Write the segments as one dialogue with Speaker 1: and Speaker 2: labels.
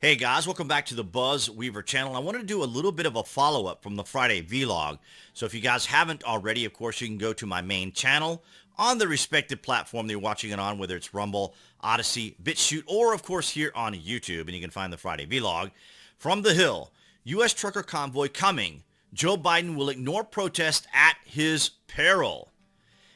Speaker 1: Hey guys, welcome back to the BuzWeaver channel. I wanted to do a little bit of a follow-up from the Friday vlog. So if you guys haven't already, of course, you can go to my main channel on the respective platform that you're watching it on, whether it's Rumble, Odyssey, BitChute, or of course here on YouTube, and you can find the Friday vlog. From the Hill, U.S. trucker convoy coming. Joe Biden will ignore protest at his peril.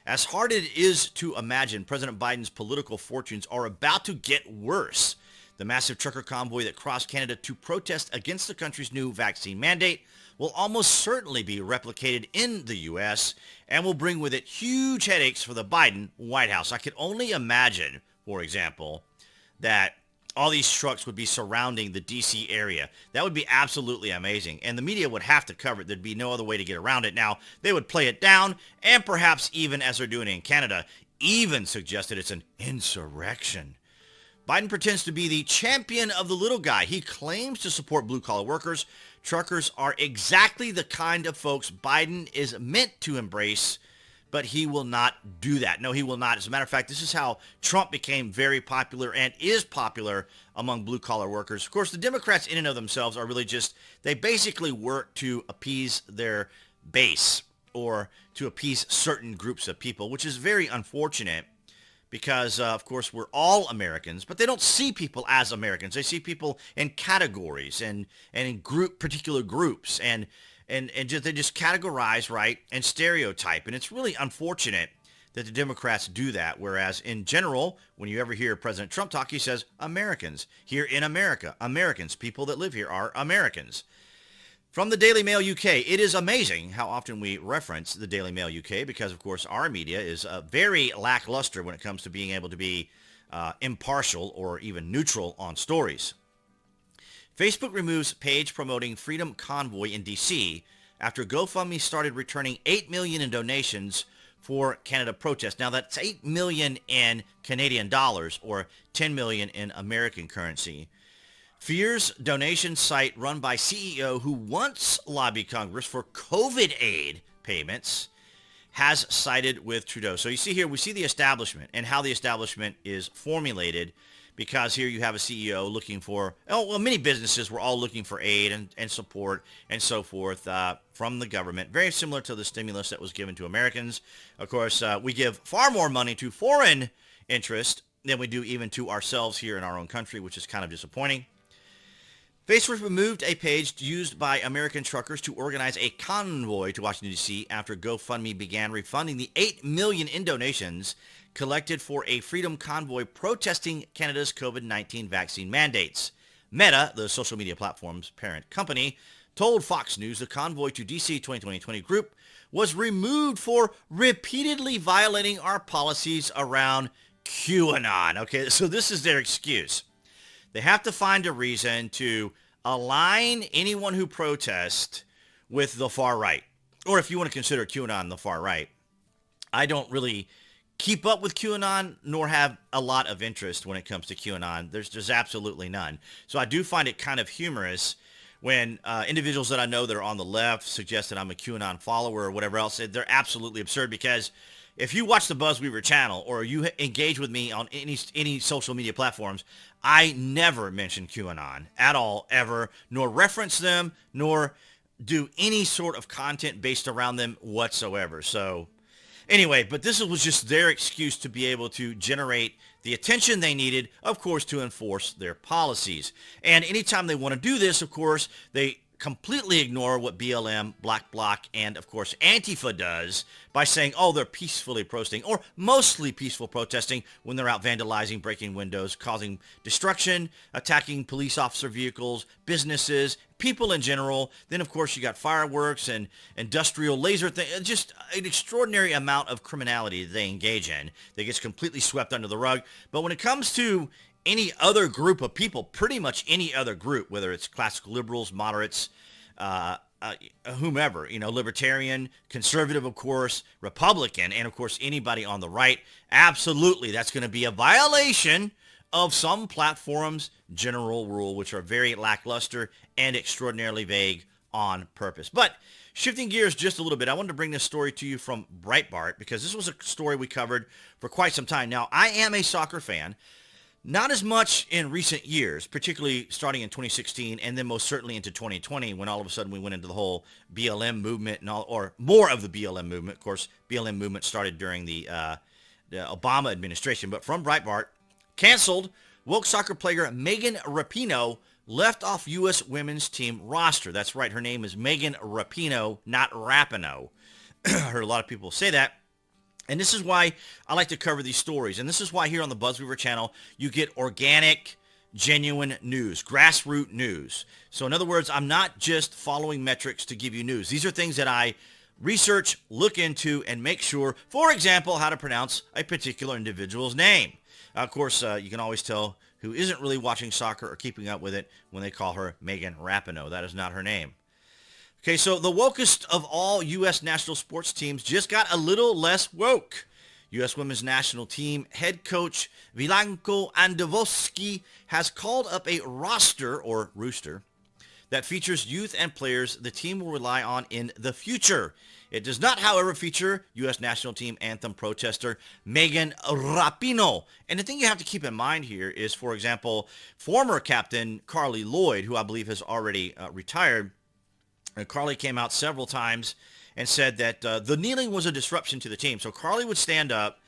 Speaker 1: As hard as it is to imagine, President Biden's political fortunes are about to get worse. The massive trucker convoy that crossed Canada to protest against the country's new vaccine mandate will almost certainly be replicated in the U.S. and will bring with it huge headaches for the Biden White House. I could only imagine, for example, that all these trucks would be surrounding the D.C. area. That would be absolutely amazing. And the media would have to cover it. There'd be no other way to get around it. Now, they would play it down and perhaps even, as they're doing in Canada, even suggested it's an insurrection. Biden pretends to be the champion of the little guy. He claims to support blue-collar workers. Truckers are exactly the kind of folks Biden is meant to embrace, but he will not do that. No, he will not. As a matter of fact, this is how Trump became very popular and is popular among blue-collar workers. Of course, the Democrats in and of themselves are really just, they basically work to appease their base or to appease certain groups of people, which is very unfortunate. Because, of course, we're all Americans, but they don't see people as Americans. They see people in categories and in particular groups, and they just categorize, right, and stereotype. And it's really unfortunate that the Democrats do that, whereas in general, when you ever hear President Trump talk, he says Americans. Here in America, Americans, people that live here are Americans. From the Daily Mail UK, it is amazing how often we reference the Daily Mail UK because, of course, our media is very lackluster when it comes to being able to be impartial or even neutral on stories. Facebook removes page promoting Freedom Convoy in D.C. after GoFundMe started returning $8 million in donations for Canada protests. Now, that's $8 million in Canadian dollars or $10 million in American currency. Fears donation site run by CEO who once lobbied Congress for COVID aid payments has sided with Trudeau. So you see here, we see the establishment and how the establishment is formulated because here you have a CEO looking for, many businesses were all looking for aid and support and so forth from the government. Very similar to the stimulus that was given to Americans. Of course, we give far more money to foreign interest than we do even to ourselves here in our own country, which is kind of disappointing. Facebook removed a page used by American truckers to organize a convoy to Washington, D.C. after GoFundMe began refunding the $8 million in donations collected for a freedom convoy protesting Canada's COVID-19 vaccine mandates. Meta, the social media platform's parent company, told Fox News the convoy to D.C. 2020 group was removed for repeatedly violating our policies around QAnon. Okay, so this is their excuse. They have to find a reason to align anyone who protests with the far right. Or if you want to consider QAnon the far right. I don't really keep up with QAnon nor have a lot of interest when it comes to QAnon. There's absolutely none. So I do find it kind of humorous when individuals that I know that are on the left suggest that I'm a QAnon follower or whatever else. They're absolutely absurd because if you watch the BuzWeaver channel or you engage with me on any social media platforms, I never mention QAnon at all, ever, nor reference them, nor do any sort of content based around them whatsoever. So anyway, but this was just their excuse to be able to generate the attention they needed, of course, to enforce their policies. And anytime they want to do this, of course, they completely ignore what BLM, Black Bloc, and of course Antifa does by saying, oh, they're peacefully protesting or mostly peaceful protesting when they're out vandalizing, breaking windows, causing destruction, attacking police officer vehicles, businesses, people in general. Then of course you got fireworks and industrial laser just an extraordinary amount of criminality they engage in that gets completely swept under the rug. But when it comes to any other group of people, pretty much any other group, whether it's classical liberals, moderates, whomever, libertarian, conservative, of course, Republican, and of course anybody on the right, absolutely, that's going to be a violation of some platforms' general rule, which are very lackluster and extraordinarily vague on purpose. But shifting gears just a little bit, I wanted to bring this story to you from Breitbart because this was a story we covered for quite some time. Now, I am a soccer fan. Not as much in recent years, particularly starting in 2016 and then most certainly into 2020 when all of a sudden we went into the whole BLM movement and all, or more of the BLM movement. Of course, BLM movement started during the Obama administration. But from Breitbart, canceled, woke soccer player Megan Rapinoe left off U.S. women's team roster. That's right. Her name is Megan Rapinoe, not Rapinoe. I heard a lot of people say that. And this is why I like to cover these stories. And this is why here on the BuzWeaver channel, you get organic, genuine news, grassroots news. So in other words, I'm not just following metrics to give you news. These are things that I research, look into, and make sure, for example, how to pronounce a particular individual's name. Of course, you can always tell who isn't really watching soccer or keeping up with it when they call her Megan Rapinoe. That is not her name. Okay, so the wokest of all U.S. national sports teams just got a little less woke. U.S. women's national team head coach Vilanko Andavoski has called up a roster, or rooster, that features youth and players the team will rely on in the future. It does not, however, feature U.S. national team anthem protester Megan Rapinoe. And the thing you have to keep in mind here is, for example, former captain Carly Lloyd, who I believe has already retired. Carly came out several times and said that the kneeling was a disruption to the team. So Carly would stand up,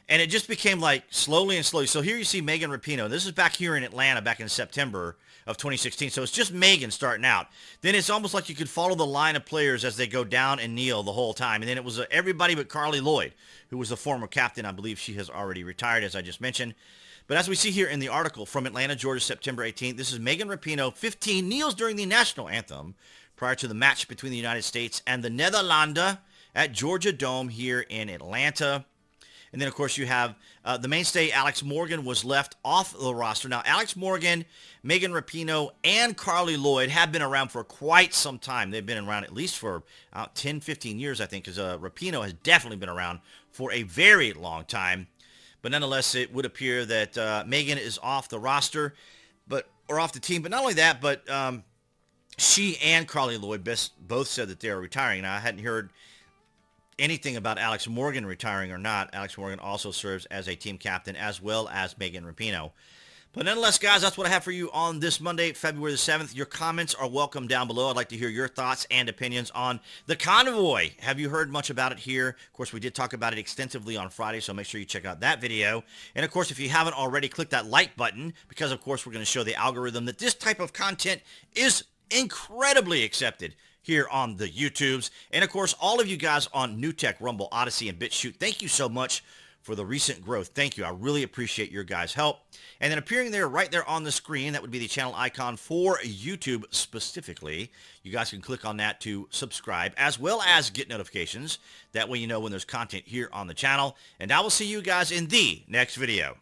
Speaker 1: and it just became like slowly and slowly. So here you see Megan Rapinoe. This is back here in Atlanta back in September of 2016. So it's just Megan starting out. Then it's almost like you could follow the line of players as they go down and kneel the whole time. And then it was everybody but Carly Lloyd, who was the former captain. I believe she has already retired, as I just mentioned. But as we see here in the article from Atlanta, Georgia, September 18th, this is Megan Rapinoe, 15, kneels during the national anthem prior to the match between the United States and the Netherlands at Georgia Dome here in Atlanta. And then, of course, you have the mainstay Alex Morgan was left off the roster. Now, Alex Morgan, Megan Rapinoe, and Carly Lloyd have been around for quite some time. They've been around at least for 10, 15 years, I think, because Rapinoe has definitely been around for a very long time. But nonetheless, it would appear that Megan is off the roster, or off the team. But not only that, but she and Carly Lloyd both said that they are retiring. Now, I hadn't heard anything about Alex Morgan retiring or not. Alex Morgan also serves as a team captain, as well as Megan Rapinoe. But nonetheless, guys, that's what I have for you on this Monday, February the 7th. Your comments are welcome down below. I'd like to hear your thoughts and opinions on the Convoy. Have you heard much about it here? Of course, we did talk about it extensively on Friday, so make sure you check out that video. And, of course, if you haven't already, click that like button because, of course, we're going to show the algorithm that this type of content is incredibly accepted here on the YouTubes. And, of course, all of you guys on NewTek, Rumble, Odyssey, and BitChute, thank you so much for the recent growth. Thank you. I really appreciate your guys' help. And then appearing there, right there on the screen, that would be the channel icon for YouTube specifically. You guys can click on that to subscribe, as well as get notifications. That way you know when there's content here on the channel. And I will see you guys in the next video.